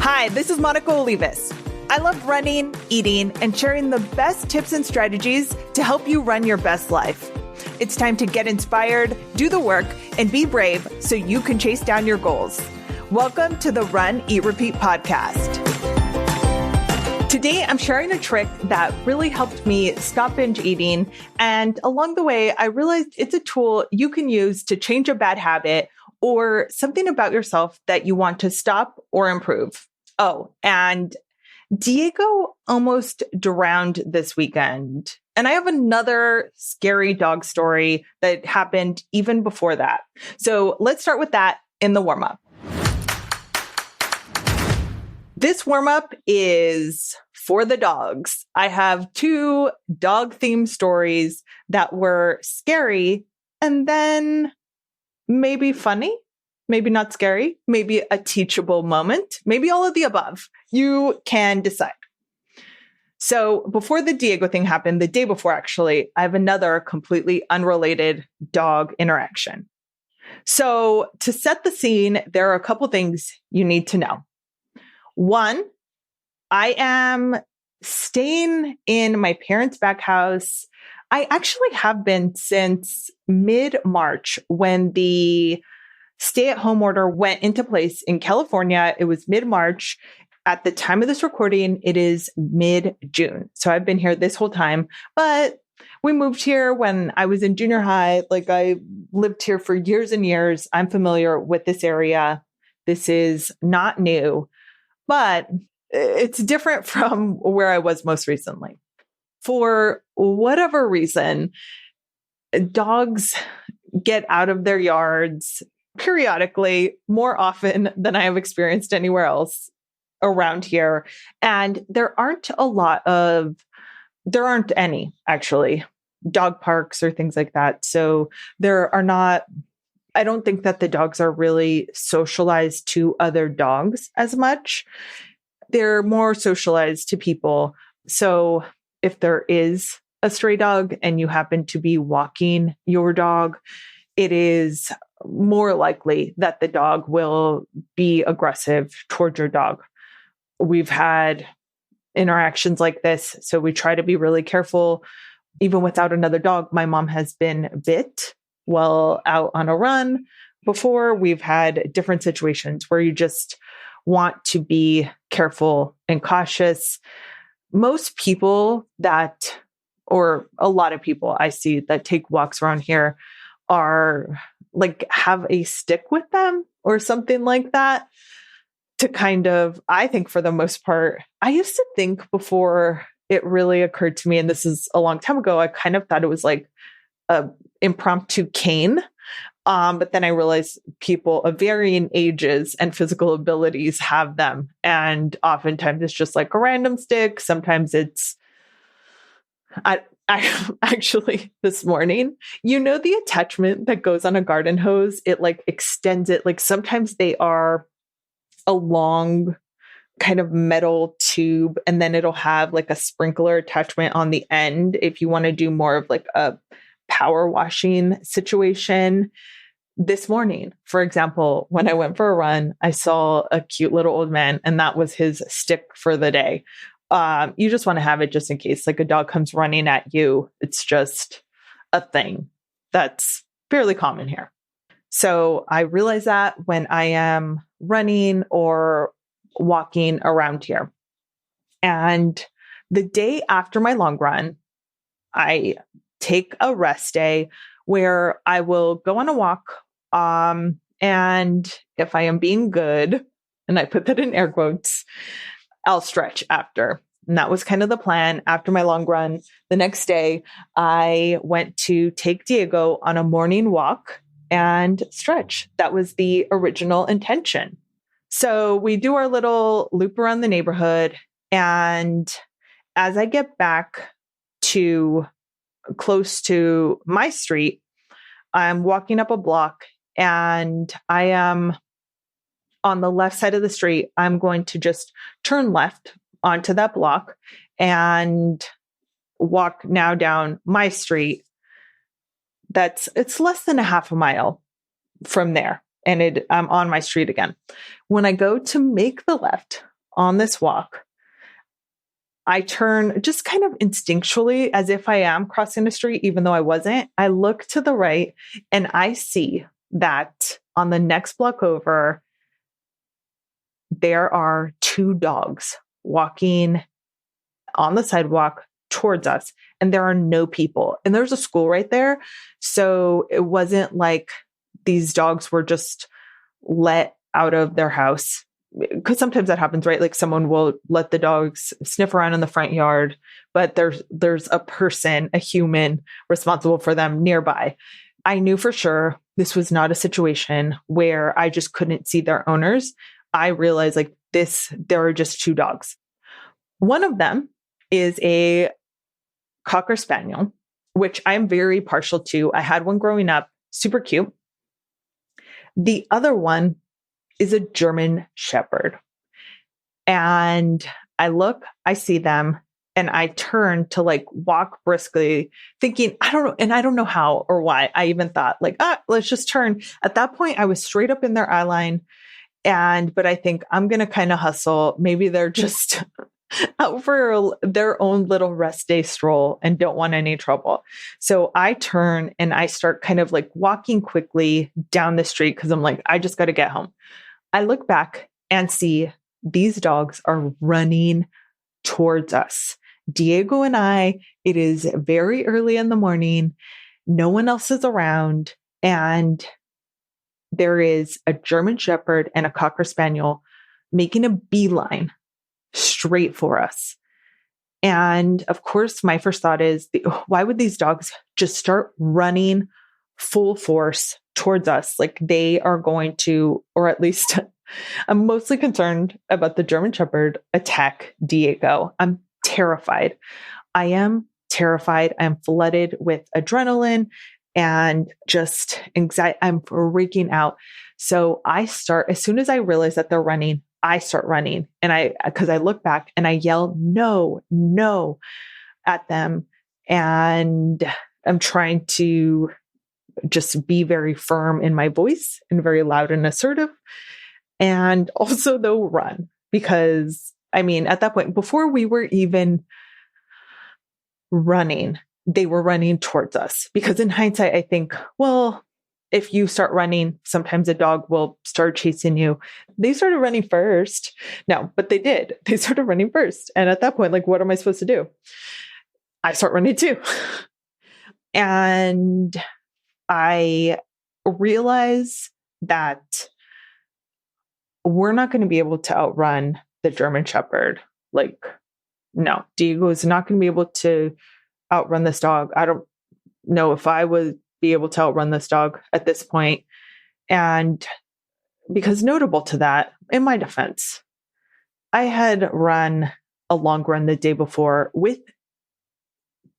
Hi, this is Monica Olivas. I love running, eating, and sharing the best tips and strategies to help you run your best life. It's time to get inspired, do the work, and be brave so you can chase down your goals. Welcome to the Run, Eat, Repeat podcast. Today, I'm sharing a trick that really helped me stop binge eating. And along the way, I realized it's a tool you can use to change a bad habit or something about yourself that you want to stop or improve. Oh, and Diego almost drowned this weekend. And I have another scary dog story that happened even before that. So let's start with that in the warm-up. This warm-up is for the dogs. I have two dog-themed stories that were scary and then maybe funny, maybe not scary, maybe a teachable moment, maybe all of the above. You can decide. So before the Diego thing happened, the day before actually, I have another completely unrelated dog interaction. So to set the scene, there are a couple things you need to know. One, I am staying in my parents' back house. I actually have been since mid-March when the stay-at-home order went into place in California. It was mid-March. At the time of this recording, it is mid-June. So I've been here this whole time, but we moved here when I was in junior high. Like I lived here for years and years. I'm familiar with this area. This is not new, but it's different from where I was most recently. For whatever reason, dogs get out of their yards periodically, more often than I have experienced anywhere else around here. And there aren't any actually dog parks or things like that. So there are not, I don't think that the dogs are really socialized to other dogs as much. They're more socialized to people. So if there is a stray dog and you happen to be walking your dog, it is more likely that the dog will be aggressive towards your dog. We've had interactions like this, so we try to be really careful. Even without another dog, my mom has been bit while out on a run before. We've had different situations where you just want to be careful and cautious. Most people or a lot of people I see that take walks around here are like have a stick with them or something like that to kind of, I think for the most part, I used to think before it really occurred to me, and this is a long time ago, I kind of thought it was like a impromptu cane. But then I realized people of varying ages and physical abilities have them. And oftentimes it's just like a random stick. Sometimes it's, I actually this morning, the attachment that goes on a garden hose, it like extends it. Like sometimes they are a long kind of metal tube, and then it'll have like a sprinkler attachment on the end if you want to do more of like a power washing situation. This morning, for example, when I went for a run, I saw a cute little old man, and that was his stick for the day. You just want to have it just in case like a dog comes running at you. It's just a thing that's fairly common here. So I realize that when I am running or walking around here. And the day after my long run, I take a rest day where I will go on a walk. And if I am being good, and I put that in air quotes, I'll stretch after. And that was kind of the plan. After my long run, the next day, I went to take Diego on a morning walk and stretch. That was the original intention. So we do our little loop around the neighborhood. And as I get back to close to my street, I'm walking up a block and I am on the left side of the street. I'm going to just turn left onto that block and walk now down my street. It's less than a half a mile from there. And I'm on my street again. When I go to make the left on this walk, I turn just kind of instinctually as if I am crossing the street, even though I wasn't. I look to the right and I see that on the next block over, there are two dogs walking on the sidewalk towards us, and there are no people. And there's a school right there. So it wasn't like these dogs were just let out of their house, because sometimes that happens, right? Like someone will let the dogs sniff around in the front yard, but there's a person, a human responsible for them nearby. I knew for sure this was not a situation where I just couldn't see their owners. I realized like there are just two dogs. One of them is a Cocker Spaniel, which I'm very partial to. I had one growing up, super cute. The other one is a German Shepherd. And I see them, and I turn to like walk briskly, thinking, I don't know how or why I even thought like, let's just turn. At that point, I was straight up in their eye line. But I think I'm going to kind of hustle. Maybe they're just out for their own little rest day stroll and don't want any trouble. So I turn and I start kind of like walking quickly down the street because I'm like, I just got to get home. I look back and see these dogs are running towards us. Diego and I, it is very early in the morning. No one else is around. And there is a German Shepherd and a Cocker Spaniel making a beeline straight for us. And of course, my first thought is, why would these dogs just start running full force towards us? Like they are going to, or at least I'm mostly concerned about the German Shepherd attack Diego. I'm terrified. I am terrified. I'm flooded with adrenaline and just anxiety. I'm freaking out. So as soon as I realize that they're running, I start running, and because I look back and I yell, no, no at them. And I'm trying to just be very firm in my voice and very loud and assertive. And also though run, because at that point, before we were even running, they were running towards us, because in hindsight, I think, well, if you start running, sometimes a dog will start chasing you. They started running first. No, but they did. They started running first. And at that point, like, what am I supposed to do? I start running too. And I realize that we're not going to be able to outrun the German Shepherd. Like, no, Diego is not going to be able to outrun this dog. I don't know if I would be able to outrun this dog at this point. And because notable to that, in my defense, I had run a long run the day before with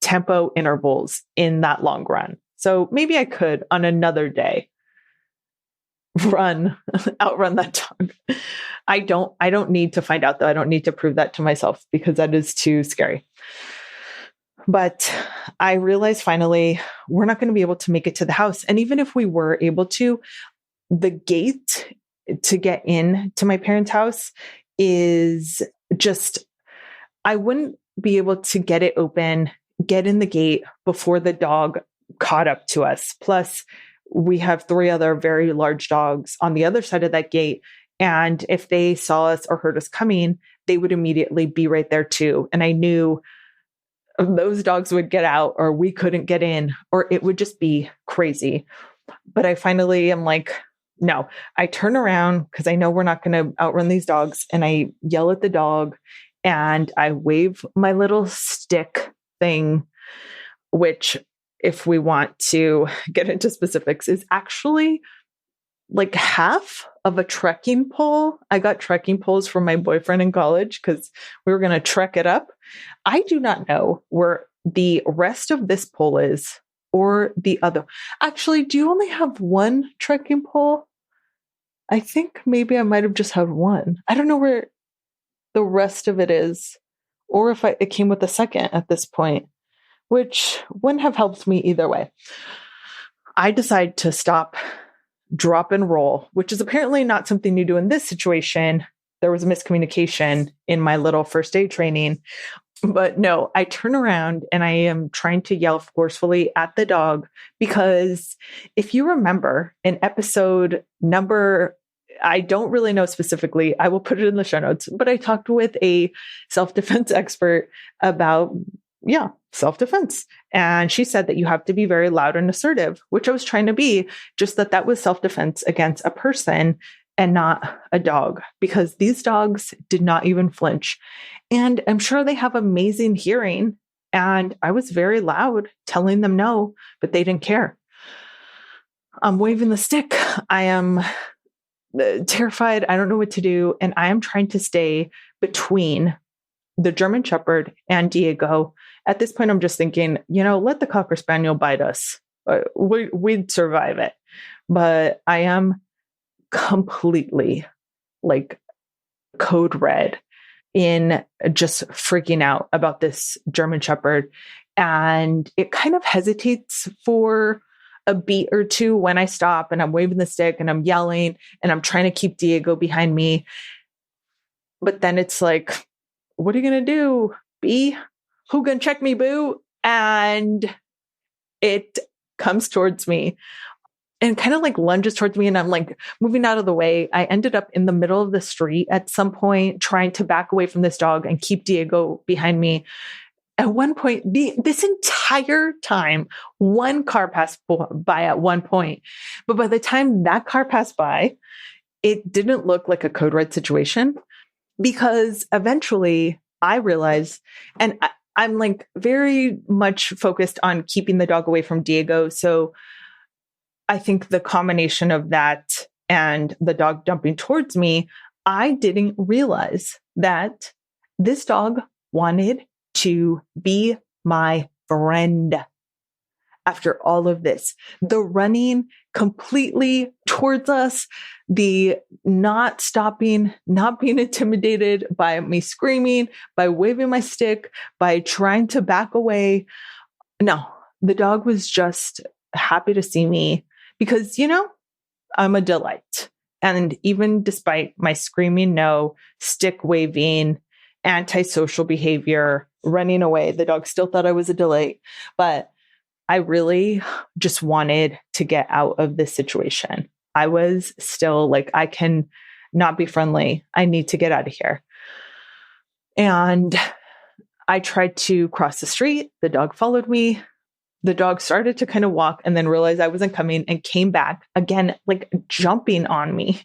tempo intervals in that long run. So maybe I could on another day outrun that dog. I don't need to find out though. I don't need to prove that to myself, because that is too scary. But I realized finally, we're not going to be able to make it to the house. And even if we were able to, the gate to get in to my parents' house is just, I wouldn't be able to get it open, get in the gate before the dog caught up to us. Plus, we have 3 other very large dogs on the other side of that gate. And if they saw us or heard us coming, they would immediately be right there too. And I knew those dogs would get out, or we couldn't get in, or it would just be crazy. But I finally am like, no. I turn around because I know we're not going to outrun these dogs. And I yell at the dog and I wave my little stick thing, which, if we want to get into specifics, is actually like half of a trekking pole. I got trekking poles from my boyfriend in college because we were going to trek it up. I do not know where the rest of this pole is, or the other. Actually, do you only have one trekking pole? I think maybe I might have just had one. I don't know where the rest of it is, or if it came with a second at this point, which wouldn't have helped me either way. I decide to stop, drop and roll, which is apparently not something you do in this situation. there was a miscommunication in my little first aid training. But no, I turn around and I am trying to yell forcefully at the dog because if you remember in episode number, I don't really know specifically, I will put it in the show notes, but I talked with a self-defense expert about, self-defense. And she said that you have to be very loud and assertive, which I was trying to be, just that was self-defense against a person and not a dog, because these dogs did not even flinch. And I'm sure they have amazing hearing. And I was very loud telling them no, but they didn't care. I'm waving the stick. I am terrified. I don't know what to do. And I am trying to stay between the German Shepherd and Diego. At this point, I'm just thinking, let the Cocker Spaniel bite us. We'd survive it. But I am completely like code red in just freaking out about this German Shepherd. And it kind of hesitates for a beat or two when I stop and I'm waving the stick and I'm yelling and I'm trying to keep Diego behind me. But then it's like, what are you going to do, B? Who gonna check me, boo? And it comes towards me and kind of like lunges towards me, and I'm like moving out of the way. I ended up in the middle of the street at some point, trying to back away from this dog and keep Diego behind me. At one point, this entire time, one car passed by at one point. But by the time that car passed by, it didn't look like a code red situation, because eventually I realized, and I'm like very much focused on keeping the dog away from Diego. So I think the combination of that and the dog dumping towards me, I didn't realize that this dog wanted to be my friend. After all of this, the running completely towards us, the not stopping, not being intimidated by me screaming, by waving my stick, by trying to back away. No, the dog was just happy to see me because, I'm a delight. And even despite my screaming no, stick waving, antisocial behavior, running away, the dog still thought I was a delight. But I really just wanted to get out of this situation. I was still like, I can not be friendly. I need to get out of here. And I tried to cross the street. The dog followed me. The dog started to kind of walk and then realized I wasn't coming and came back again, like jumping on me.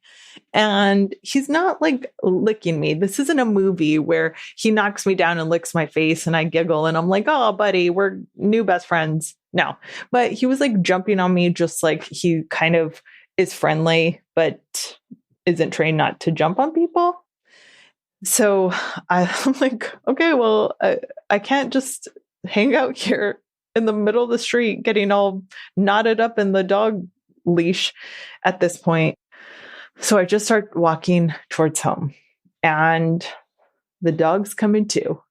And he's not like licking me. This isn't a movie where he knocks me down and licks my face and I giggle and I'm like, oh, buddy, we're new best friends. No, but he was like jumping on me just like he kind of is friendly, but isn't trained not to jump on people. So I'm like, okay, well, I can't just hang out here in the middle of the street getting all knotted up in the dog leash at this point. So I just start walking towards home and the dog's coming too.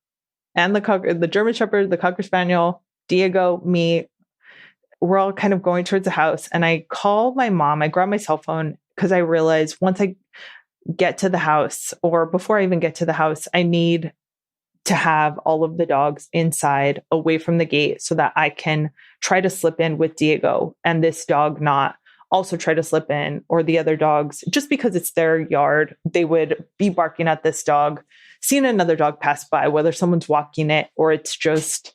And the German Shepherd, the Cocker Spaniel, Diego, me, we're all kind of going towards the house. And I call my mom. I grab my cell phone because I realize once I get to the house, or before I even get to the house, I need to have all of the dogs inside away from the gate so that I can try to slip in with Diego and this dog not also try to slip in, or the other dogs, just because it's their yard, they would be barking at this dog, seeing another dog pass by, whether someone's walking it or it's just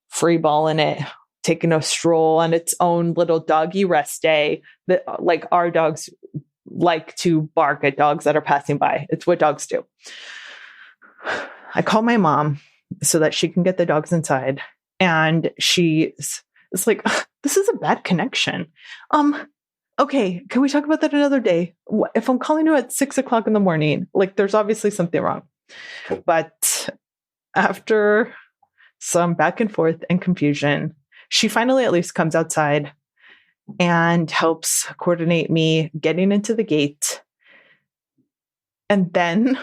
free balling it, taking a stroll on its own little doggy rest day. That like our dogs like to bark at dogs that are passing by. It's what dogs do. I call my mom so that she can get the dogs inside. And it's like, this is a bad connection. Okay, can we talk about that another day? If I'm calling you at 6:00 in the morning, like there's obviously something wrong. But after some back and forth and confusion, she finally at least comes outside and helps coordinate me getting into the gate. And then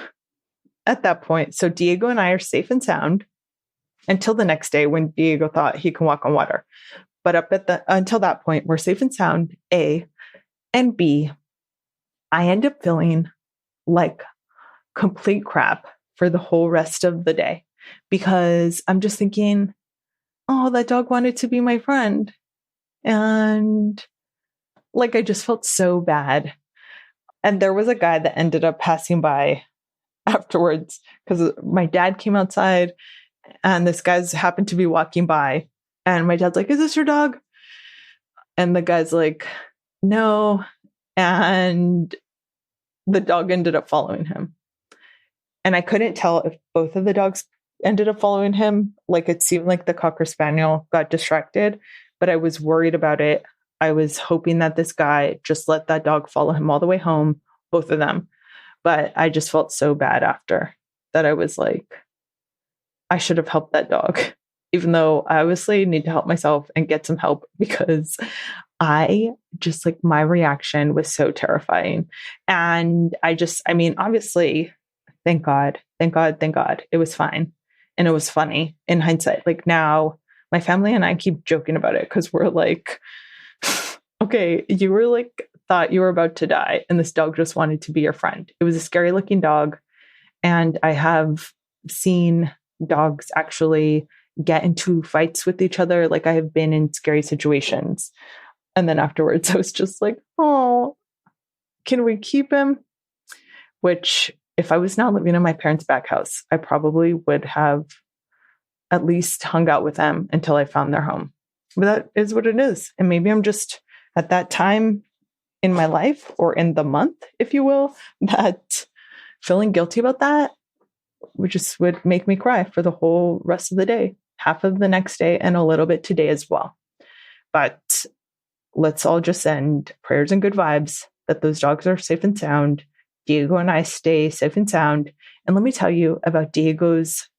at that point, so Diego and I are safe and sound until the next day when Diego thought he can walk on water. But until that point, we're safe and sound, A. And B, I end up feeling like complete crap for the whole rest of the day because I'm just thinking, oh, that dog wanted to be my friend. And like, I just felt so bad. And there was a guy that ended up passing by afterwards because my dad came outside and this guy's happened to be walking by. And my dad's like, is this your dog? And the guy's like, no. And the dog ended up following him. And I couldn't tell if both of the dogs ended up following him. Like, it seemed like the Cocker Spaniel got distracted, but I was worried about it. I was hoping that this guy just let that dog follow him all the way home, both of them. But I just felt so bad after that. I was like, I should have helped that dog, even though I obviously need to help myself and get some help because I just like my reaction was so terrifying. And I mean, obviously, thank God, it was fine. And it was funny in hindsight. Like now, my family and I keep joking about it because we're like, okay, you were like, thought you were about to die, and this dog just wanted to be your friend. It was a scary looking dog. And I have seen dogs actually get into fights with each other. Like I have been in scary situations. And then afterwards, I was just like, oh, can we keep him? Which, if I was not living in my parents' back house, I probably would have at least hung out with them until I found their home. But that is what it is. And maybe I'm just at that time in my life or in the month, if you will, that feeling guilty about that would make me cry for the whole rest of the day, half of the next day, and a little bit today as well. But let's all just send prayers and good vibes that those dogs are safe and sound. Diego and I stay safe and sound. And let me tell you about Diego's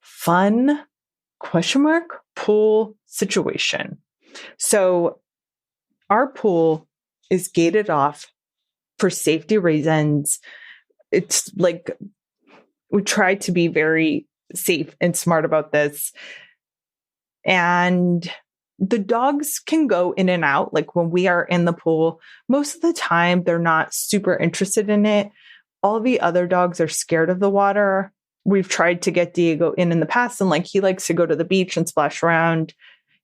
fun pool situation. So our pool is gated off for safety reasons. It's like we try to be very safe and smart about this. And the dogs can go in and out. Like when we are in the pool, most of the time they're not super interested in it. All the other dogs are scared of the water. We've tried to get Diego in the past, and like he likes to go to the beach and splash around.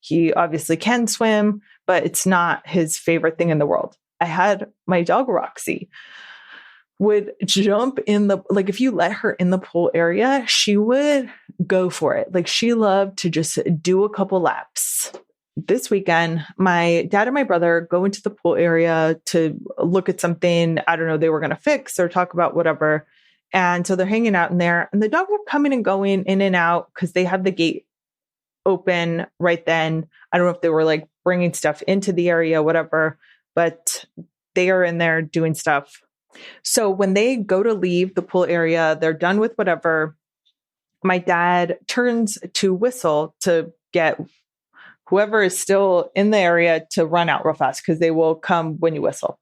He obviously can swim, but it's not his favorite thing in the world. I had my dog Roxy would jump in like if you let her in the pool area, she would go for it. Like she loved to just do a couple laps. This weekend, my dad and my brother go into the pool area to look at something. I don't know, they were going to fix or talk about whatever. And so they're hanging out in there, and the dogs were coming and going in and out because they have the gate open right then. I don't know if they were like bringing stuff into the area, whatever, but they are in there doing stuff. So when they go to leave the pool area, they're done with whatever. My dad turns to whistle to get whoever is still in the area to run out real fast because they will come when you whistle.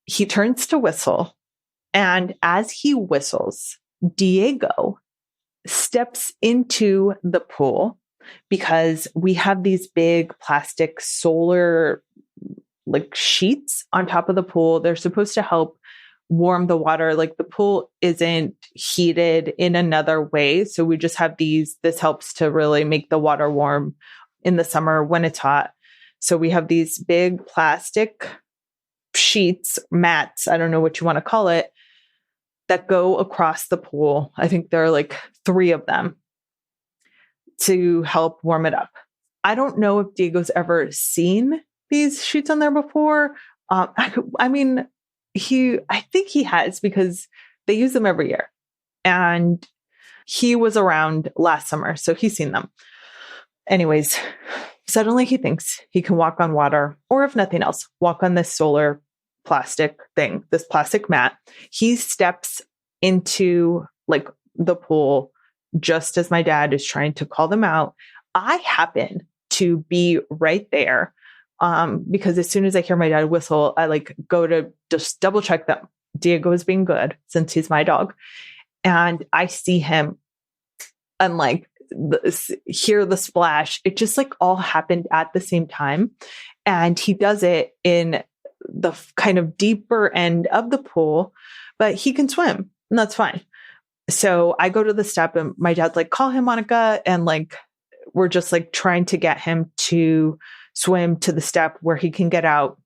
He turns to whistle. And as he whistles, Diego steps into the pool because we have these big plastic solar like sheets on top of the pool. They're supposed to help warm the water. Like the pool isn't heated in another way. So we just have this helps to really make the water warm in the summer when it's hot. So we have these big plastic sheets, mats, I don't know what you want to call it, that go across the pool. I think there are like 3 of them to help warm it up. I don't know if Diego's ever seen these sheets on there before. I mean, I think he has because they use them every year. And he was around last summer, so he's seen them. Anyways, suddenly he thinks he can walk on water, or if nothing else, walk on this solar plastic thing, this plastic mat. He steps into like the pool just as my dad is trying to call them out. I happen to be right there because as soon as I hear my dad whistle, I like go to just double check that Diego is being good since he's my dog. And I see him and like hear the splash. It just like all happened at the same time. And he does it in the kind of deeper end of the pool, but he can swim. And that's fine. So I go to the step and my dad's like, call him, Monica. And like, we're just like trying to get him to swim to the step where he can get out.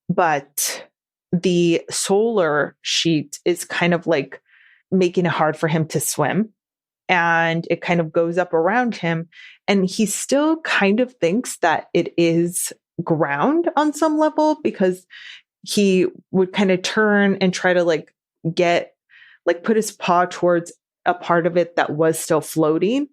But the solar sheet is kind of like making it hard for him to swim. And it kind of goes up around him. And he still kind of thinks that it is ground on some level, because he would kind of turn and try to like put his paw towards a part of it that was still floating.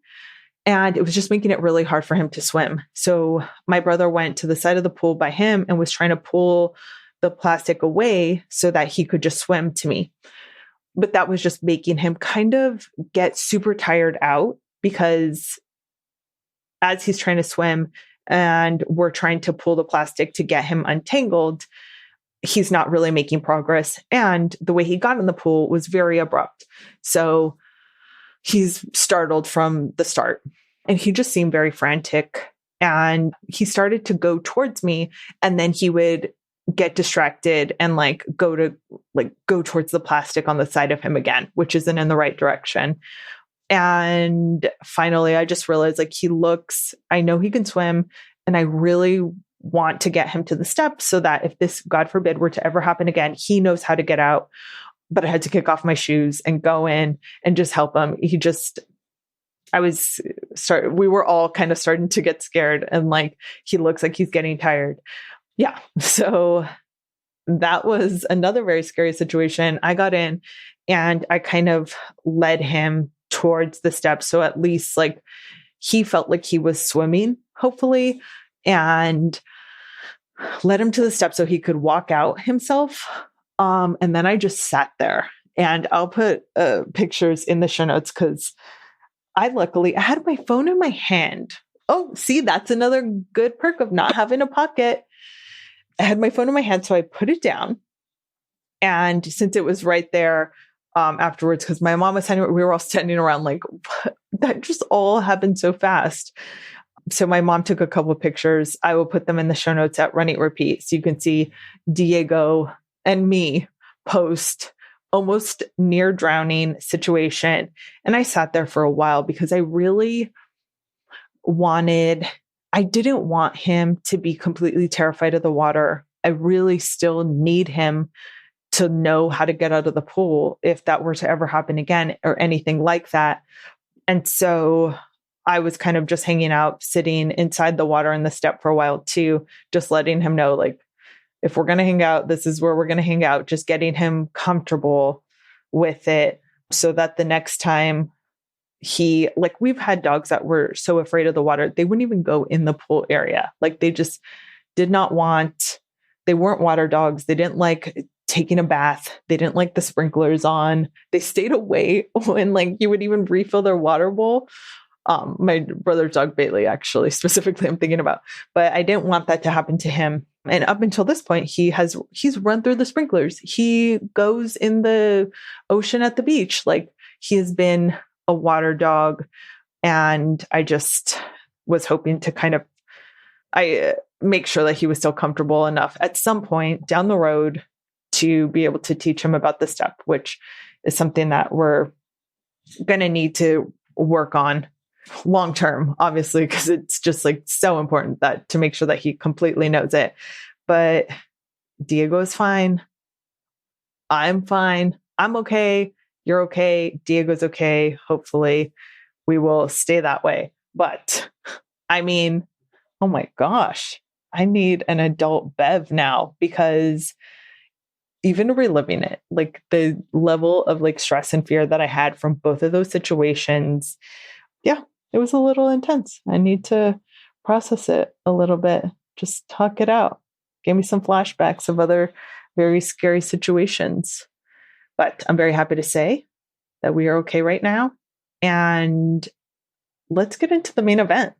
And it was just making it really hard for him to swim. So my brother went to the side of the pool by him and was trying to pull the plastic away so that he could just swim to me. But that was just making him kind of get super tired out, because as he's trying to swim and we're trying to pull the plastic to get him untangled, he's not really making progress. And the way he got in the pool was very abrupt. So he's startled from the start, and he just seemed very frantic. And he started to go towards me, and then he would get distracted and go towards the plastic on the side of him again, which isn't in the right direction. And finally, I just realized I know he can swim, and I really want to get him to the steps so that if this, God forbid, were to ever happen again, he knows how to get out. But I had to kick off my shoes and go in and just help him. We were all kind of starting to get scared, and like, he looks like he's getting tired. Yeah. So that was another very scary situation. I got in and I kind of led him towards the steps. So at least like he felt like he was swimming, hopefully, and led him to the steps so he could walk out himself. And then I just sat there, and I'll put pictures in the show notes, because I had my phone in my hand. Oh, see, that's another good perk of not having a pocket. I had my phone in my hand, so I put it down. And since it was right there afterwards, because my mom was standing, we were all standing around like, that just all happened so fast. So my mom took a couple of pictures. I will put them in the show notes at Run Eat Repeat, so you can see Diego and me post almost near drowning situation. And I sat there for a while because I didn't want him to be completely terrified of the water. I really still need him to know how to get out of the pool if that were to ever happen again or anything like that. And so I was kind of just hanging out, sitting inside the water in the step for a while too, just letting him know, like, if we're going to hang out, this is where we're going to hang out, just getting him with it so that the next time we've had dogs that were so afraid of the water, they wouldn't even go in the pool area. Like they just did not they weren't water dogs. They didn't like taking a bath. They didn't like the sprinklers on. They stayed away when like you would even refill their water bowl. My brother's dog, Bailey, actually, specifically, I'm thinking about, but I didn't want that to happen to him. And up until this point, he's run through the sprinklers. He goes in the ocean at the beach. Like he has been a water dog. And I just was hoping to make sure that he was still comfortable enough at some point down the road to be able to teach him about the step, which is something that we're going to need to work on long term, obviously, because it's just like so important to make sure that he completely knows it. But Diego is fine. I'm fine. I'm okay. You're okay. Diego's okay. Hopefully we will stay that way. But I mean, oh my gosh, I need an adult Bev now, because even reliving it, like the level of like stress and fear that I had from both of those situations, yeah, it was a little intense. I need to process it a little bit, just talk it out. Gave me some flashbacks of other very scary situations. But I'm very happy to say that we are okay right now. And let's get into the main event.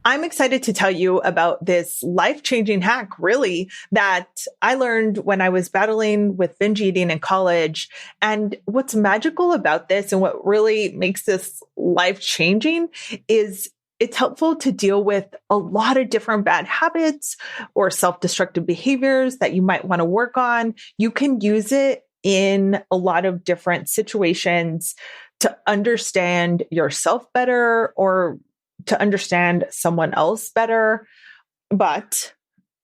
I'm excited to tell you about this life-changing hack, really, that I learned when I was battling with binge eating in college. And what's magical about this and what really makes this life-changing is it's helpful to deal with a lot of different bad habits or self-destructive behaviors that you might want to work on. You can use it in a lot of different situations to understand yourself better or to understand someone else better. But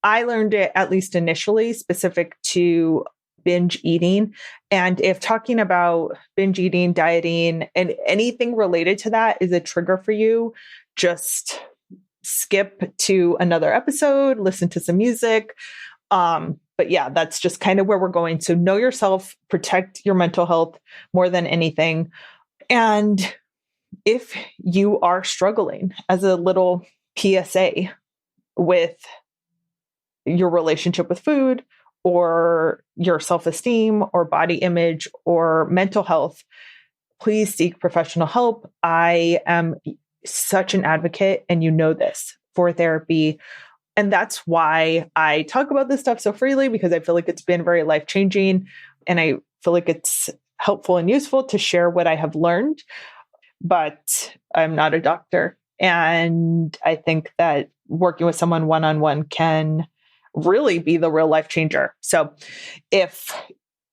I learned it, at least initially, specific to binge eating. And if talking about binge eating, dieting, and anything related to that is a trigger for you, just skip to another episode, listen to some music. But yeah, that's just kind of where we're going. So know yourself, protect your mental health more than anything. And if you are struggling, as a little PSA, with your relationship with food or your self-esteem or body image or mental health, please seek professional help. I am such an advocate, and you know this, for therapy. And that's why I talk about this stuff so freely, because I feel like it's been very life-changing. And I feel like it's helpful and useful to share what I have learned. But I'm not a doctor. And I think that working with someone one-on-one can really be the real life changer. So if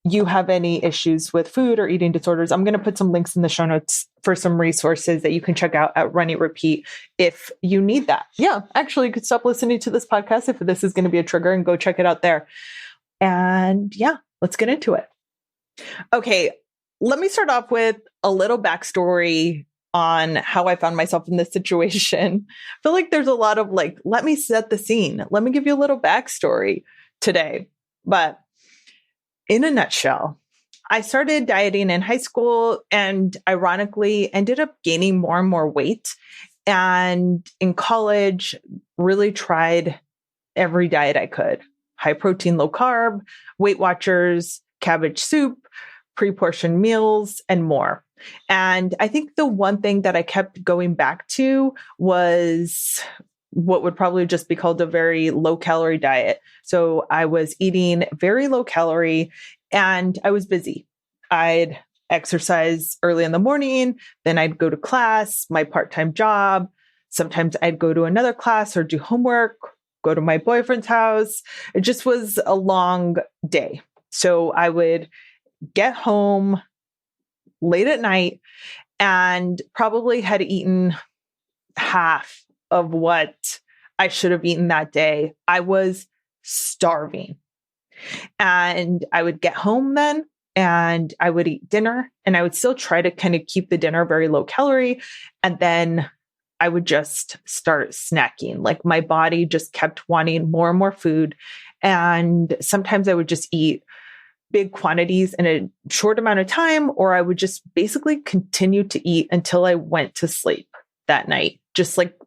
you have any issues with food or eating disorders, I'm going to put some links in the show notes for some resources that you can check out at Run Eat Repeat if you need that. Yeah, actually, you could stop listening to this podcast if this is going to be a trigger and go check it out there. And yeah, let's get into it. Okay, let me start off with a little backstory on how I found myself in this situation. I feel like there's a lot of let me set the scene. Let me give you a little backstory today. But in a nutshell, I started dieting in high school and ironically ended up gaining more and more weight. And in college, really tried every diet I could: high protein, low carb, Weight Watchers, cabbage soup, pre-portioned meals, and more. And I think the one thing that I kept going back to was what would probably just be called a very low calorie diet. So I was eating very low calorie and I was busy. I'd exercise early in the morning, then I'd go to class, my part-time job. Sometimes I'd go to another class or do homework, go to my boyfriend's house. It just was a long day. So I would get home late at night and probably had eaten half of what I should have eaten that day. I was starving. And I would get home then and I would eat dinner and I would still try to kind of keep the dinner very low calorie. And then I would just start snacking. Like my body just kept wanting more and more food. And sometimes I would just eat big quantities in a short amount of time, or I would just basically continue to eat until I went to sleep that night. Just like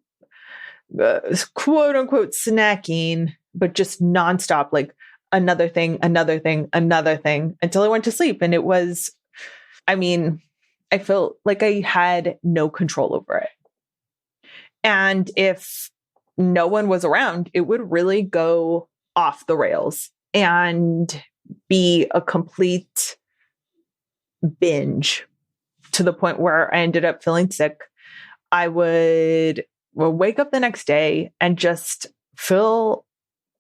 quote unquote snacking, but just nonstop, like another thing until I went to sleep. And it was, I felt like I had no control over it. And if no one was around, it would really go off the rails and be a complete binge to the point where I ended up feeling sick. I would wake up the next day and just feel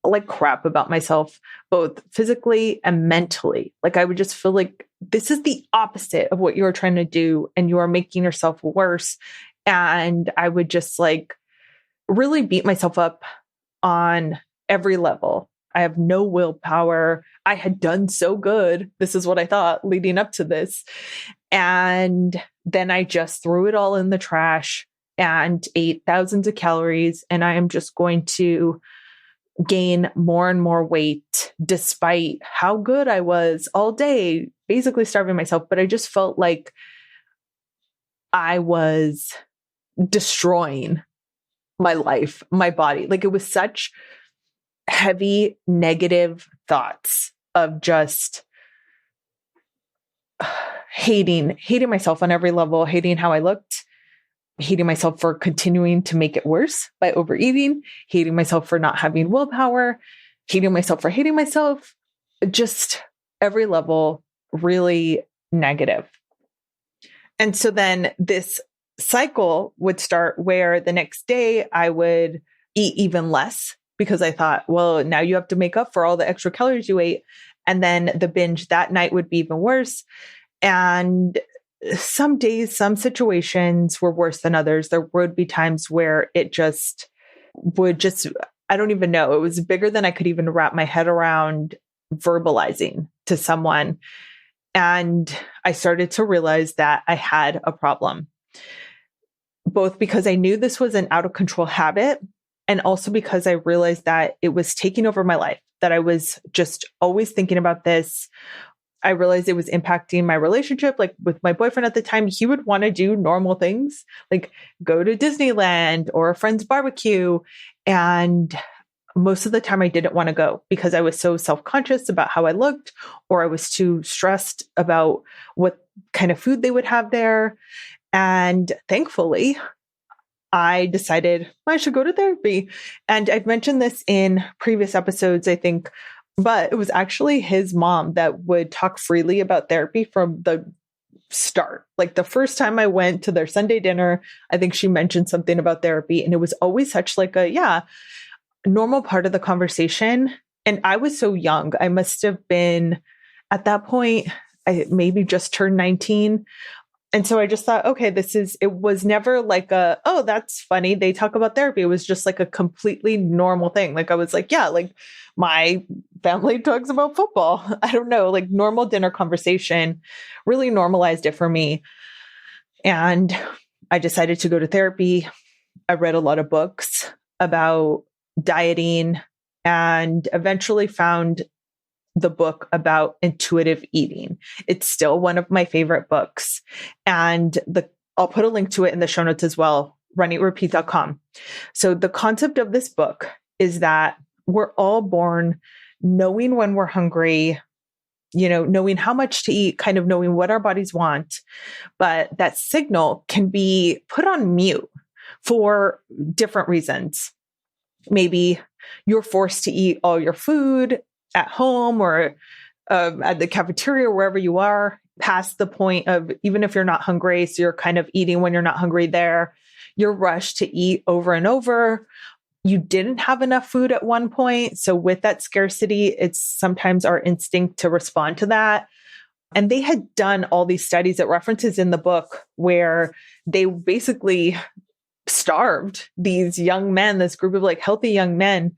like crap about myself, both physically and mentally. Like I would just feel like this is the opposite of what you're trying to do and you are making yourself worse. And I would just really beat myself up on every level. I have no willpower. I had done so good. This is what I thought leading up to this. And then I just threw it all in the trash and ate thousands of calories. And I am just going to gain more and more weight despite how good I was all day, basically starving myself. But I just felt like I was destroying my life, my body. Like it was such heavy negative thoughts of just hating myself on every level, hating how I looked, hating myself for continuing to make it worse by overeating, hating myself for not having willpower, hating myself for hating myself, just every level really negative. And so then this cycle would start where the next day I would eat even less because I thought, well, now you have to make up for all the extra calories you ate. And then the binge that night would be even worse. And some days, some situations were worse than others. There would be times where it I don't even know. It was bigger than I could even wrap my head around verbalizing to someone. And I started to realize that I had a problem, both because I knew this was an out of control habit and also because I realized that it was taking over my life, that I was just always thinking about this. I realized it was impacting my relationship. Like with my boyfriend at the time, he would want to do normal things like go to Disneyland or a friend's barbecue. And most of the time I didn't want to go because I was so self-conscious about how I looked, or I was too stressed about what kind of food they would have there. And thankfully, I decided I should go to therapy. And I've mentioned this in previous episodes, I think, but it was actually his mom that would talk freely about therapy from the start. Like the first time I went to their Sunday dinner, I think she mentioned something about therapy, and it was always such like a normal part of the conversation. And I was so young. I must have been at that point, I maybe just turned 19. And so I just thought, okay, it was never like oh, that's funny. They talk about therapy. It was just like a completely normal thing. Like I was like, yeah, like my family talks about football. I don't know, like normal dinner conversation really normalized it for me. And I decided to go to therapy. I read a lot of books about dieting and eventually found the book about intuitive eating. It's still one of my favorite books. And I'll put a link to it in the show notes as well, runeatrepeat.com. So the concept of this book is that we're all born knowing when we're hungry, knowing how much to eat, kind of knowing what our bodies want. But that signal can be put on mute for different reasons. Maybe you're forced to eat all your food at home or at the cafeteria, or wherever you are, past the point of even if you're not hungry, so you're kind of eating when you're not hungry there, you're rushed to eat over and over. You didn't have enough food at one point. So with that scarcity, it's sometimes our instinct to respond to that. And they had done all these studies, it references in the book, where they basically starved these young men, this group of like healthy young men,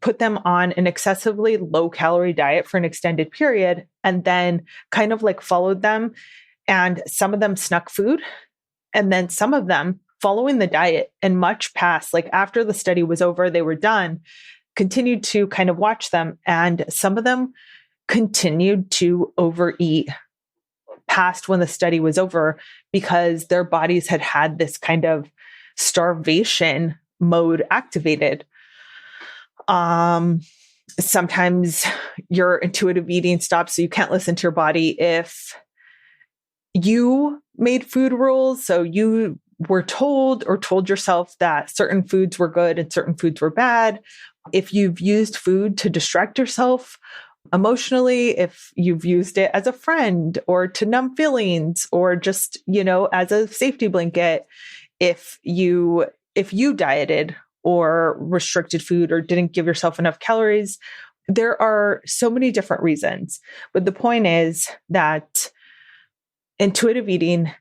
put them on an excessively low calorie diet for an extended period, and then kind of like followed them. And some of them snuck food. And then some of them following the diet and much past, like after the study was over, they were done, continued to kind of watch them. And some of them continued to overeat past when the study was over because their bodies had had this kind of starvation mode activated. Sometimes your intuitive eating stops, so you can't listen to your body if you made food rules. So you were told or told yourself that certain foods were good and certain foods were bad. If you've used food to distract yourself emotionally, if you've used it as a friend or to numb feelings or just, as a safety blanket, if you dieted or restricted food or didn't give yourself enough calories, there are so many different reasons. But the point is that intuitive eating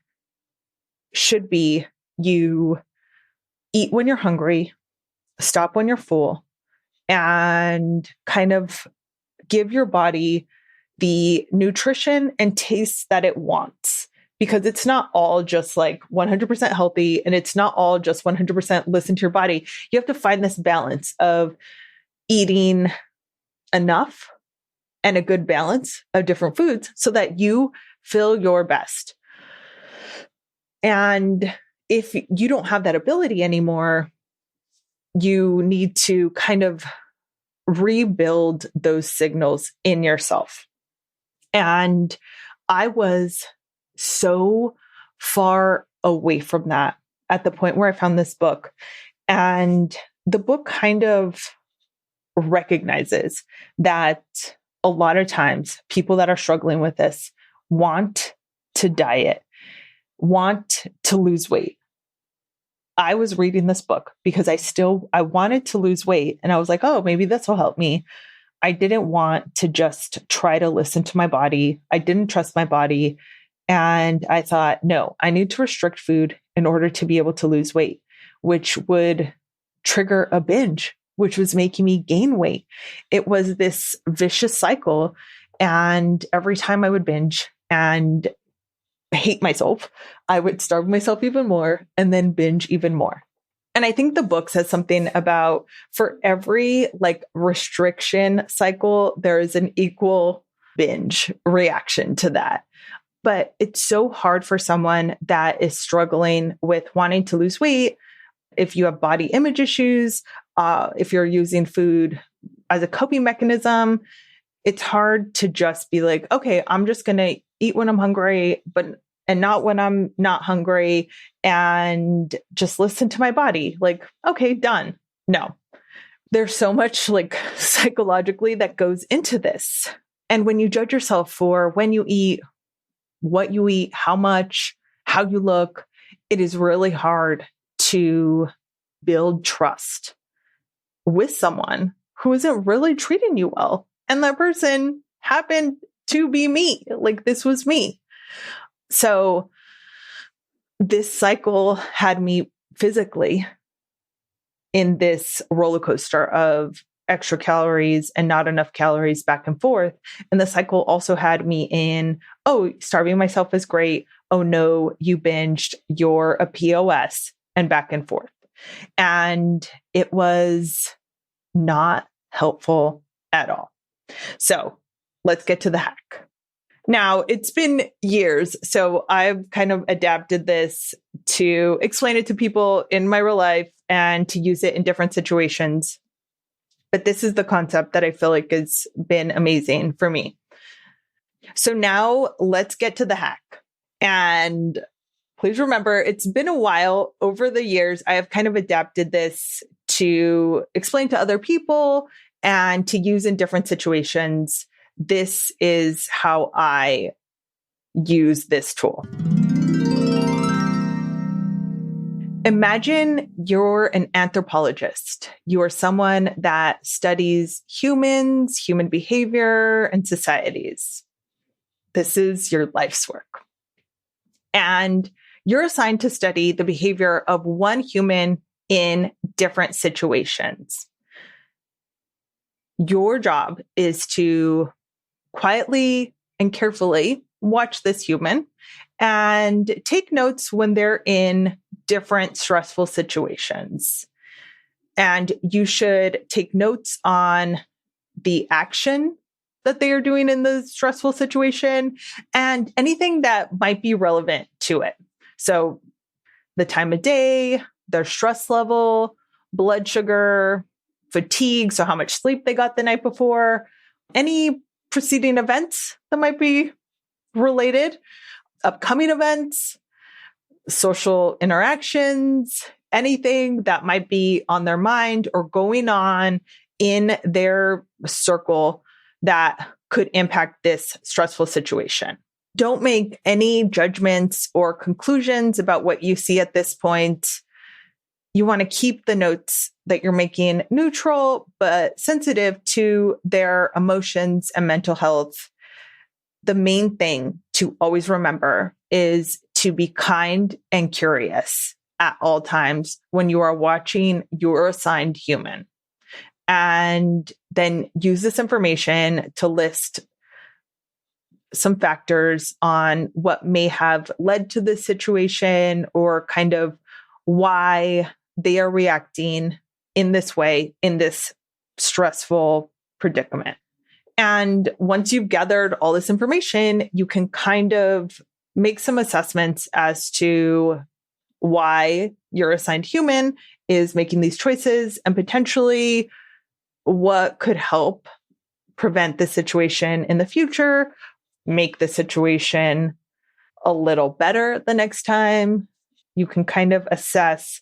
should be you eat when you're hungry, stop when you're full, and kind of give your body the nutrition and taste that it wants. Because it's not all just like 100% healthy and it's not all just 100% listen to your body. You have to find this balance of eating enough and a good balance of different foods so that you feel your best. And if you don't have that ability anymore, you need to kind of rebuild those signals in yourself. And I was so far away from that at the point where I found this book. And the book kind of recognizes that a lot of times people that are struggling with this want to diet, want to lose weight, I was reading this book because I wanted to lose weight. And I was like, oh, maybe this will help me. I didn't want to just try to listen to my body. I didn't trust my body. And I thought, no, I need to restrict food in order to be able to lose weight, which would trigger a binge, which was making me gain weight. It was this vicious cycle. And every time I would binge and hate myself, I would starve myself even more and then binge even more. And I think the book says something about for every like restriction cycle, there is an equal binge reaction to that. But it's so hard for someone that is struggling with wanting to lose weight. If you have body image issues, if you're using food as a coping mechanism, it's hard to just be like, okay, I'm just going to eat when I'm hungry, and not when I'm not hungry, and just listen to my body. Like, okay, done. No, there's so much like psychologically that goes into this. And when you judge yourself for when you eat, what you eat, how much, how you look, it is really hard to build trust with someone who isn't really treating you well. And that person happened to be me. Like, this was me. So this cycle had me physically in this roller coaster of extra calories and not enough calories back and forth. And the cycle also had me in, oh, starving myself is great. Oh no, you binged, you're a POS, and back and forth. And it was not helpful at all. So let's get to the hack. Now, it's been years, so I've kind of adapted this to explain it to people in my real life and to use it in different situations. But this is the concept that I feel like has been amazing for me. So now let's get to the hack. And please remember, it's been a while. Over the years, I have kind of adapted this to explain to other people and to use in different situations. This is how I use this tool. Imagine you're an anthropologist. You are someone that studies humans, human behavior, and societies. This is your life's work. And you're assigned to study the behavior of one human in different situations. Your job is to quietly and carefully watch this human and take notes when they're in different stressful situations. And you should take notes on the action that they are doing in the stressful situation and anything that might be relevant to it. So the time of day, their stress level, blood sugar, fatigue, so how much sleep they got the night before, any preceding events that might be related, upcoming events, social interactions, anything that might be on their mind or going on in their circle that could impact this stressful situation. Don't make any judgments or conclusions about what you see at this point. You want to keep the notes that you're making neutral, but sensitive to their emotions and mental health. The main thing to always remember is to be kind and curious at all times when you are watching your assigned human. And then use this information to list some factors on what may have led to this situation or kind of why they are reacting in this way, in this stressful predicament. And once you've gathered all this information, you can kind of make some assessments as to why your assigned human is making these choices and potentially what could help prevent the situation in the future, make the situation a little better the next time. You can kind of assess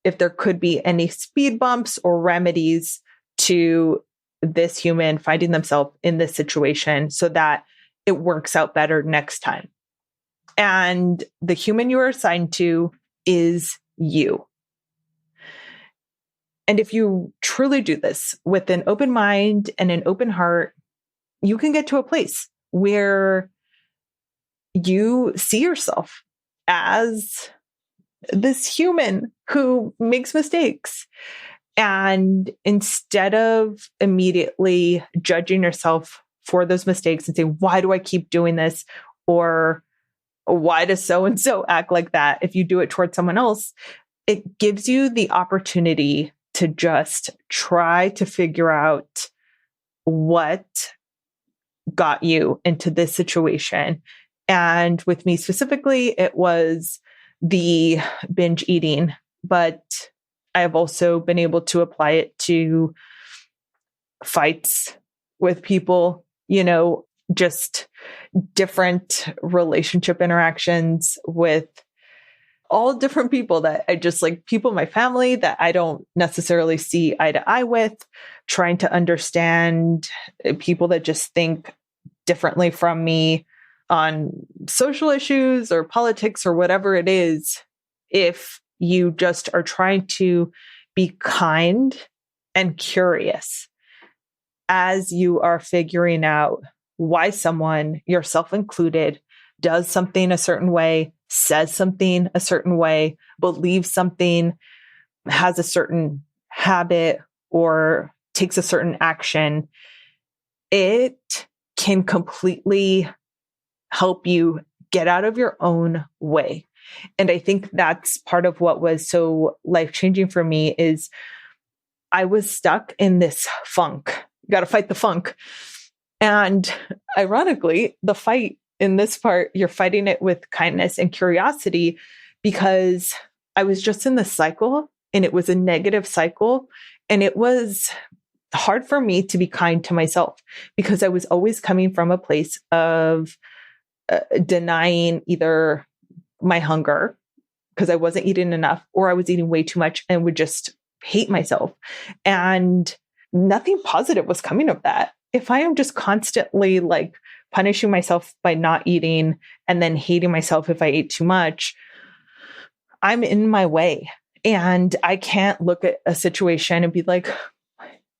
if there could be any speed bumps or remedies to this human finding themselves in this situation so that it works out better next time. And the human you are assigned to is you. And if you truly do this with an open mind and an open heart, you can get to a place where you see yourself as this human who makes mistakes. And instead of immediately judging yourself for those mistakes and saying, why do I keep doing this? Or why does so-and-so act like that? If you do it towards someone else, it gives you the opportunity to just try to figure out what got you into this situation. And with me specifically, it was the binge eating, but I have also been able to apply it to fights with people, just different relationship interactions with all different people that I just like, people in my family that I don't necessarily see eye to eye with, trying to understand people that just think differently from me on social issues or politics or whatever it is. If you just are trying to be kind and curious as you are figuring out why someone, yourself included, does something a certain way, says something a certain way, believes something, has a certain habit, or takes a certain action, it can completely help you get out of your own way. And I think that's part of what was so life-changing for me is I was stuck in this funk. You got to fight the funk. And ironically, the fight in this part, you're fighting it with kindness and curiosity, because I was just in this cycle and it was a negative cycle. And it was hard for me to be kind to myself because I was always coming from a place of denying either my hunger because I wasn't eating enough, or I was eating way too much and would just hate myself. And nothing positive was coming of that. If I am just constantly like punishing myself by not eating and then hating myself if I ate too much, I'm in my way. And I can't look at a situation and be like,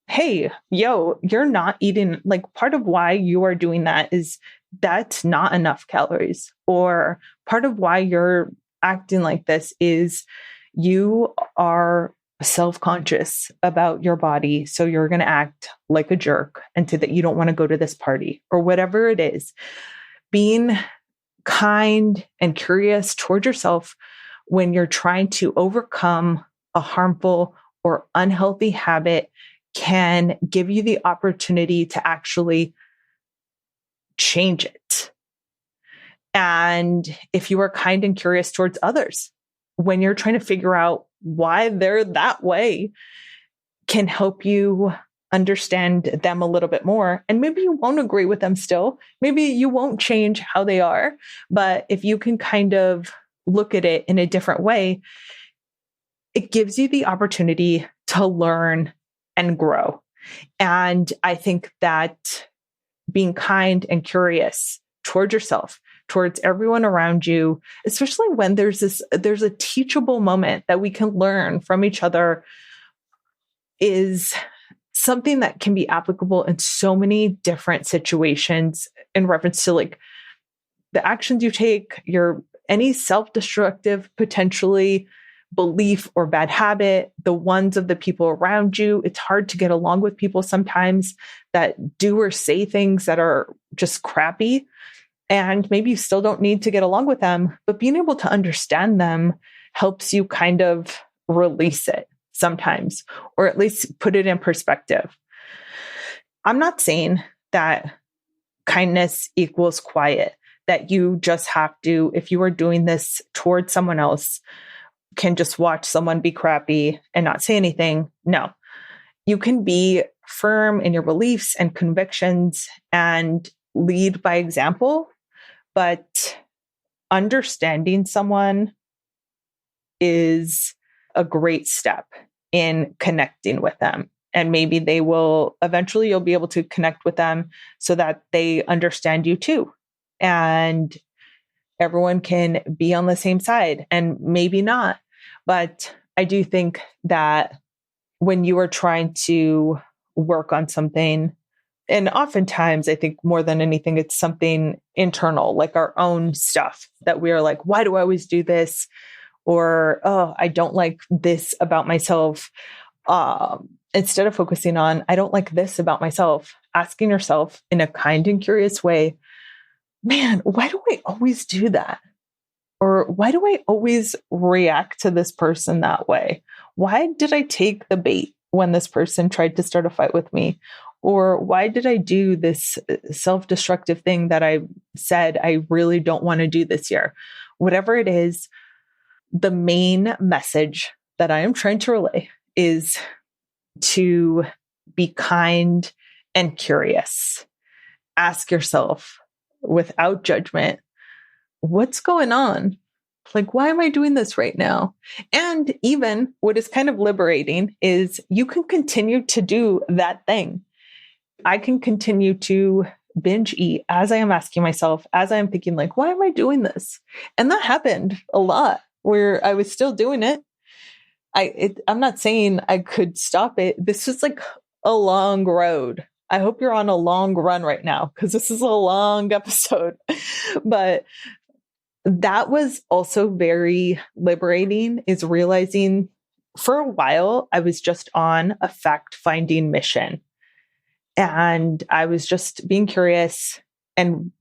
hey, you're not eating. Like, part of why you are doing that is that's not enough calories. Or part of why you're acting like this is you are self-conscious about your body. So you're going to act like a jerk and say that you don't want to go to this party or whatever it is. Being kind and curious towards yourself when you're trying to overcome a harmful or unhealthy habit can give you the opportunity to actually change it. And if you are kind and curious towards others, when you're trying to figure out why they're that way, can help you understand them a little bit more. And maybe you won't agree with them still. Maybe you won't change how they are. But if you can kind of look at it in a different way, it gives you the opportunity to learn and grow. And I think that being kind and curious towards yourself, towards everyone around you, especially when there's a teachable moment that we can learn from each other, is something that can be applicable in so many different situations in reference to like the actions you take, any self-destructive potentially belief or bad habit, the ones of the people around you. It's hard to get along with people sometimes that do or say things that are just crappy. And maybe you still don't need to get along with them, but being able to understand them helps you kind of release it sometimes, or at least put it in perspective. I'm not saying that kindness equals quiet, that you just have to, if you are doing this towards someone else, can just watch someone be crappy and not say anything. No, you can be firm in your beliefs and convictions and lead by example, but understanding someone is a great step in connecting with them. And maybe eventually you'll be able to connect with them so that they understand you too. And everyone can be on the same side, and maybe not. But I do think that when you are trying to work on something, and oftentimes I think more than anything, it's something internal, like our own stuff that we are like, why do I always do this? Or, oh, I don't like this about myself. Instead of focusing on, I don't like this about myself, asking yourself in a kind and curious way, man, why do I always do that? Or why do I always react to this person that way? Why did I take the bait when this person tried to start a fight with me? Or why did I do this self-destructive thing that I said I really don't want to do this year? Whatever it is, the main message that I am trying to relay is to be kind and curious. Ask yourself without judgment, what's going on? Like, why am I doing this right now? And even what is kind of liberating is you can continue to do that thing. I can continue to binge eat as I am asking myself, as I am thinking, like, why am I doing this? And that happened a lot where I was still doing it. I'm not saying I could stop it. This is like a long road. I hope you're on a long run right now because this is a long episode. But that was also very liberating, is realizing for a while I was just on a fact-finding mission. And I was just being curious. And,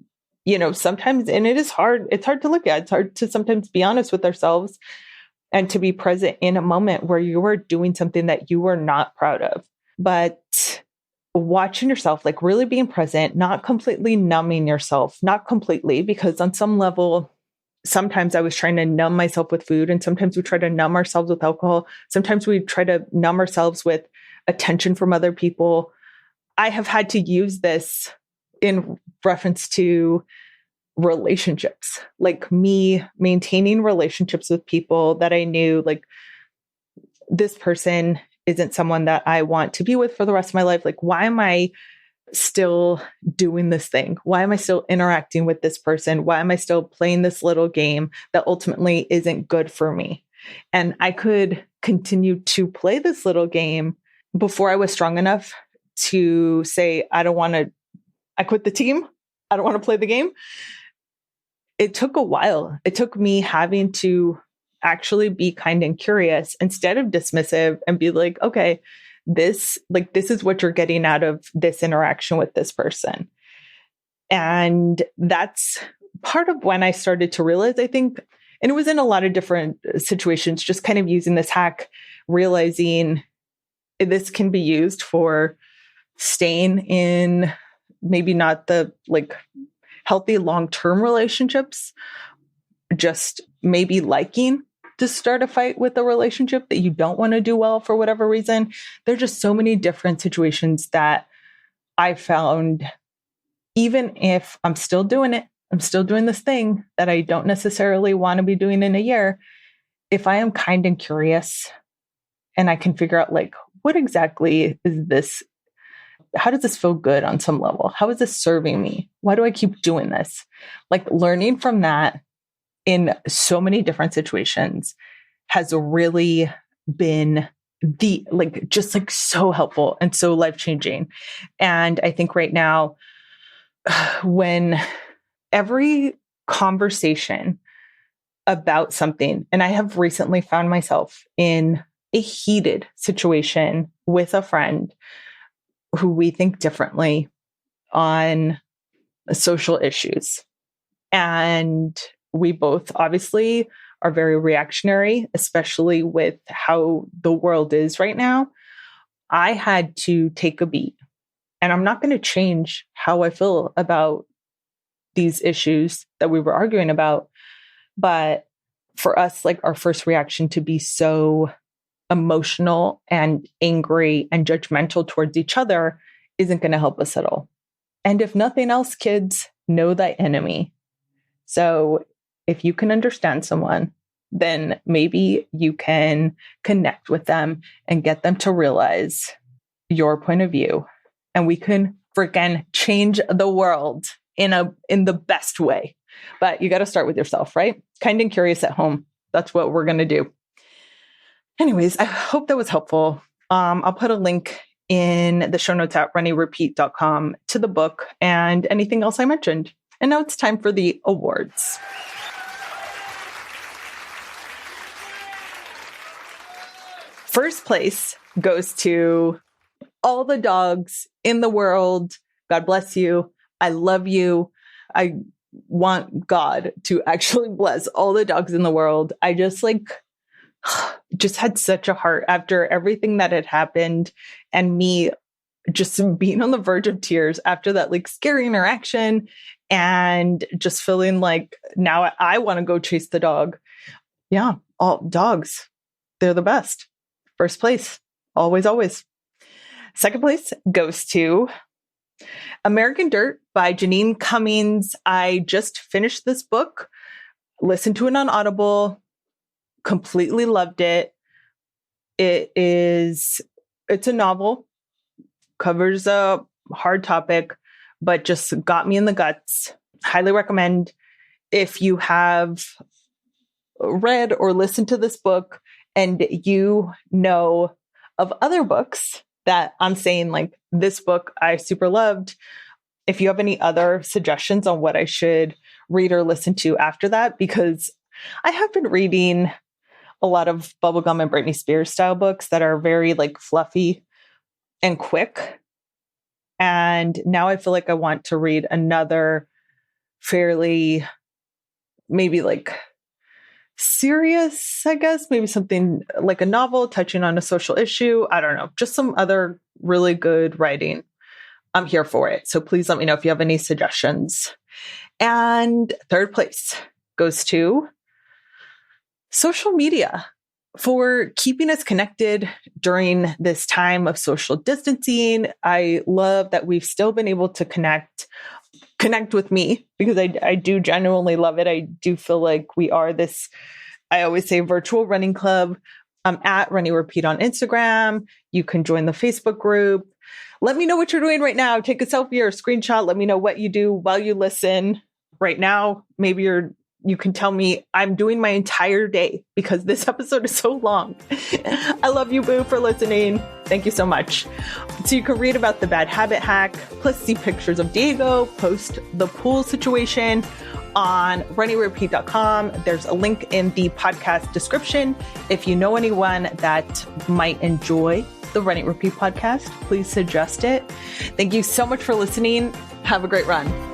sometimes, and it is hard, it's hard to look at. It's hard to sometimes be honest with ourselves and to be present in a moment where you are doing something that you are not proud of. But watching yourself, like really being present, not completely numbing yourself, not completely, because on some level, sometimes I was trying to numb myself with food, and sometimes we try to numb ourselves with alcohol. Sometimes we try to numb ourselves with attention from other people. I have had to use this in reference to relationships, like me maintaining relationships with people that I knew, like, this person isn't someone that I want to be with for the rest of my life. Like, why am I still doing this thing? Why am I still interacting with this person? Why am I still playing this little game that ultimately isn't good for me? And I could continue to play this little game before I was strong enough to say, I quit the team. I don't want to play the game. It took a while. It took me having to actually be kind and curious instead of dismissive and be like, okay, this is what you're getting out of this interaction with this person. And that's part of when I started to realize, I think, and it was in a lot of different situations, just kind of using this hack, realizing this can be used for staying in maybe not the healthy long-term relationships, just maybe liking to start a fight with a relationship that you don't want to do well for whatever reason. There's just so many different situations that I found, even if I'm still doing it, I'm still doing this thing that I don't necessarily want to be doing in a year. If I am kind and curious and I can figure out what exactly is this? How does this feel good on some level? How is this serving me? Why do I keep doing this? Learning from that in so many different situations has really been so helpful and so life-changing. And I think right now, when every conversation about something, and I have recently found myself in a heated situation with a friend who we think differently on social issues. And we both obviously are very reactionary, especially with how the world is right now. I had to take a beat, and I'm not going to change how I feel about these issues that we were arguing about. But for us, our first reaction to be so emotional and angry and judgmental towards each other isn't going to help us at all. And if nothing else, kids, know thy enemy. So if you can understand someone, then maybe you can connect with them and get them to realize your point of view. And we can freaking change the world in the best way. But you got to start with yourself, right? Kind and curious at home. That's what we're going to do. Anyways, I hope that was helpful. I'll put a link in the show notes at runnyrepeat.com to the book and anything else I mentioned. And now it's time for the awards. First place goes to all the dogs in the world. God bless you. I love you. I want God to actually bless all the dogs in the world. I just had such a heart after everything that had happened and me just being on the verge of tears after that scary interaction and just feeling like now I want to go chase the dog. Yeah, all dogs, they're the best. First place, always, always. Second place goes to American Dirt by Janine Cummings. I just finished this book, listened to it on Audible, completely loved it. It's a novel, covers a hard topic, but just got me in the guts. Highly recommend. If you have read or listened to this book and you know of other books that I'm saying, this book I super loved, if you have any other suggestions on what I should read or listen to after that, because I have been reading a lot of bubblegum and Britney Spears style books that are very fluffy and quick. And now I feel like I want to read another fairly, maybe serious, I guess, maybe something like a novel touching on a social issue. I don't know, just some other really good writing. I'm here for it. So please let me know if you have any suggestions. And third place goes to social media for keeping us connected during this time of social distancing. I love that we've still been able to connect with me, because I do genuinely love it. I do feel like we are this, I always say, virtual running club. I'm at Runny Repeat on Instagram. You can join the Facebook group. Let me know what you're doing right now. Take a selfie or a screenshot. Let me know what you do while you listen right now. Maybe you can tell me I'm doing my entire day, because this episode is so long. I love you, boo, for listening. Thank you so much. So you can read about the bad habit hack, plus see pictures of Diego, post the pool situation on runnyrepeat.com. There's a link in the podcast description. If you know anyone that might enjoy the Runny Repeat podcast, please suggest it. Thank you so much for listening. Have a great run.